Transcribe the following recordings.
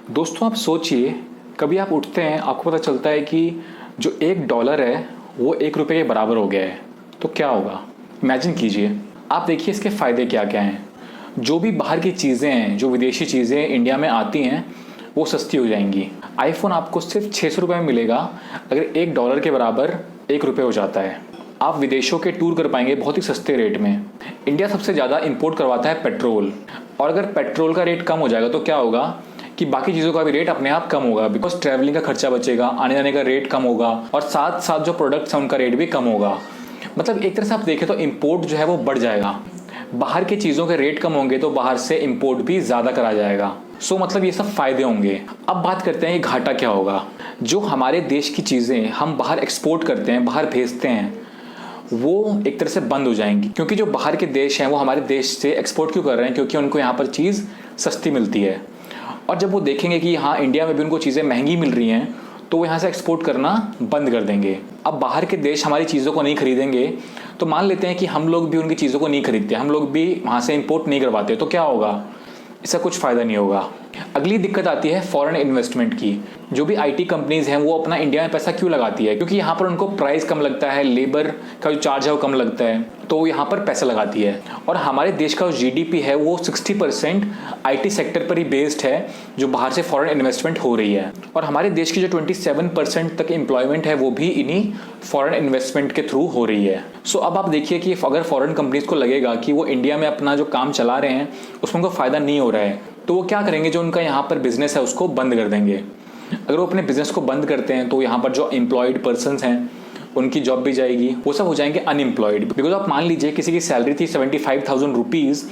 दोस्तों आप सोचिए, कभी आप उठते हैं, आपको पता चलता है कि जो $1 है वो ₹1 के बराबर हो गया है, तो क्या होगा? इमेजिन कीजिए। आप देखिए इसके फ़ायदे क्या क्या हैं। जो भी बाहर की चीज़ें हैं, जो विदेशी चीज़ें इंडिया में आती हैं, वो सस्ती हो जाएंगी। आईफोन आपको सिर्फ ₹600 में मिलेगा अगर $1 के बराबर ₹1 हो जाता है। आप विदेशों के टूर कर पाएंगे बहुत ही सस्ते रेट में। इंडिया सबसे ज़्यादा इंपोर्ट करवाता है पेट्रोल, और अगर पेट्रोल का रेट कम हो जाएगा तो क्या होगा कि बाकी चीज़ों का भी रेट अपने आप कम होगा, बिकॉज ट्रैवलिंग का खर्चा बचेगा, आने जाने का रेट कम होगा, और साथ साथ जो प्रोडक्ट्स हैं उनका रेट भी कम होगा। मतलब एक तरह से आप देखें तो इंपोर्ट जो है वो बढ़ जाएगा। बाहर की चीज़ों के रेट कम होंगे तो बाहर से इंपोर्ट भी ज़्यादा करा जाएगा। सो मतलब ये सब फायदे होंगे। अब बात करते हैं ये घाटा क्या होगा। जो हमारे देश की चीज़ें हम बाहर एक्सपोर्ट करते हैं, बाहर भेजते हैं, वो एक तरह से बंद हो जाएंगी, क्योंकि जो बाहर के देश हैं वो हमारे देश से एक्सपोर्ट क्यों कर रहे हैं? क्योंकि उनको यहाँ पर चीज़ सस्ती मिलती है, और जब वो देखेंगे कि हाँ इंडिया में भी उनको चीज़ें महंगी मिल रही हैं तो वो यहाँ से एक्सपोर्ट करना बंद कर देंगे। अब बाहर के देश हमारी चीज़ों को नहीं खरीदेंगे तो मान लेते हैं कि हम लोग भी उनकी चीज़ों को नहीं खरीदते, हम लोग भी वहाँ से इंपोर्ट नहीं करवाते, तो क्या होगा? इसका कुछ फ़ायदा नहीं होगा। अगली दिक्कत आती है फॉरेन इन्वेस्टमेंट की। जो भी आईटी कंपनीज़ हैं वो अपना इंडिया में पैसा क्यों लगाती है? क्योंकि यहाँ पर उनको प्राइस कम लगता है, लेबर का जो चार्ज है वो कम लगता है, तो वो यहाँ पर पैसा लगाती है। और हमारे देश का जो जीडीपी है वो 60% आईटी सेक्टर पर ही बेस्ड है, जो बाहर से फॉरेन इन्वेस्टमेंट हो रही है। और हमारे देश की जो 27% तक एम्प्लॉयमेंट है वो भी इन्हीं फॉरेन इन्वेस्टमेंट के थ्रू हो रही है। सो अब आप देखिए कि अगर फॉरेन कंपनीज़ को लगेगा कि वो इंडिया में अपना जो काम चला रहे हैं उसमें उनको फ़ायदा नहीं हो रहा है, तो वो क्या करेंगे? जो उनका यहाँ पर बिजनेस है उसको बंद कर देंगे। अगर वो अपने बिजनेस को बंद करते हैं तो यहाँ पर जो एम्प्लॉयड पर्सन्स हैं उनकी जॉब भी जाएगी, वो सब हो जाएंगे अनएम्प्लॉयड। बिकॉज आप मान लीजिए किसी की सैलरी थी $75,000,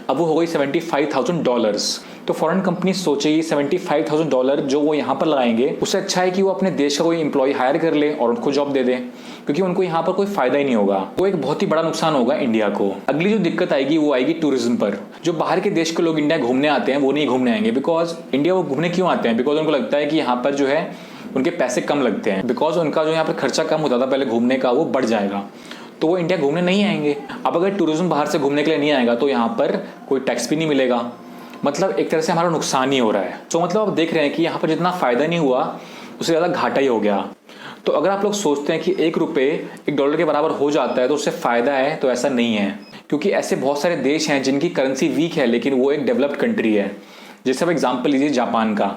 अब वो हो गई $75,000। तो फॉरेन कंपनी सोचेगी $75,000 जो वो यहाँ पर लगाएंगे, उससे अच्छा है कि वो अपने देश का कोई एम्प्लॉय हायर कर ले और उनको जॉब दे दे, क्योंकि उनको यहाँ पर कोई फायदा ही नहीं होगा। वो एक बहुत ही बड़ा नुकसान होगा इंडिया को। अगली जो दिक्कत आएगी वो आएगी टूरिज्म पर। जो बाहर के देश के लोग इंडिया घूमने आते हैं वो नहीं घूमने आएंगे, बिकॉज इंडिया वो घूमने क्यों आते हैं? बिकॉज उनको लगता है कि यहाँ पर जो है उनके पैसे कम लगते हैं, बिकॉज उनका जो यहाँ पर खर्चा कम होता था पहले घूमने का वो बढ़ जाएगा, तो वो इंडिया घूमने नहीं आएंगे। अब अगर टूरिज्म बाहर से घूमने के लिए नहीं आएगा तो यहाँ पर कोई टैक्स भी नहीं मिलेगा, मतलब एक तरह से हमारा नुकसान ही हो रहा है। तो मतलब आप देख रहे हैं कि यहाँ पर जितना फ़ायदा नहीं हुआ उससे ज़्यादा घाटा ही हो गया। तो अगर आप लोग सोचते हैं कि $1 के बराबर हो जाता है तो उससे फ़ायदा है, तो ऐसा नहीं है, क्योंकि ऐसे बहुत सारे देश हैं जिनकी करेंसी वीक है लेकिन वो एक डेवलप्ड कंट्री है। जैसे आप एग्जाम्पल लीजिए जापान का।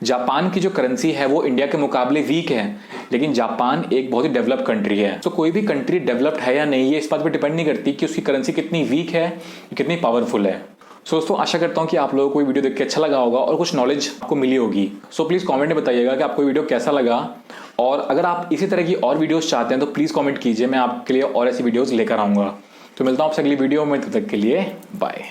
जापान की जो करेंसी है वो इंडिया के मुकाबले वीक है, लेकिन जापान एक बहुत ही डेवलप्ड कंट्री है। तो कोई भी कंट्री डेवलप्ड है या नहीं ये इस बात पर डिपेंड नहीं करती कि उसकी करेंसी कितनी वीक है, कितनी पावरफुल है। सो दोस्तों आशा करता हूँ कि आप लोगों को वीडियो देख के अच्छा लगा होगा और कुछ नॉलेज आपको मिली होगी। सो प्लीज़ कमेंट में बताइएगा कि आपको वीडियो कैसा लगा, और अगर आप इसी तरह की और वीडियोस चाहते हैं तो प्लीज़ कमेंट कीजिए, मैं आपके लिए और ऐसी वीडियोस लेकर आऊँगा। तो मिलता हूँ आपसे अगली वीडियो में, तब तक के लिए बाय।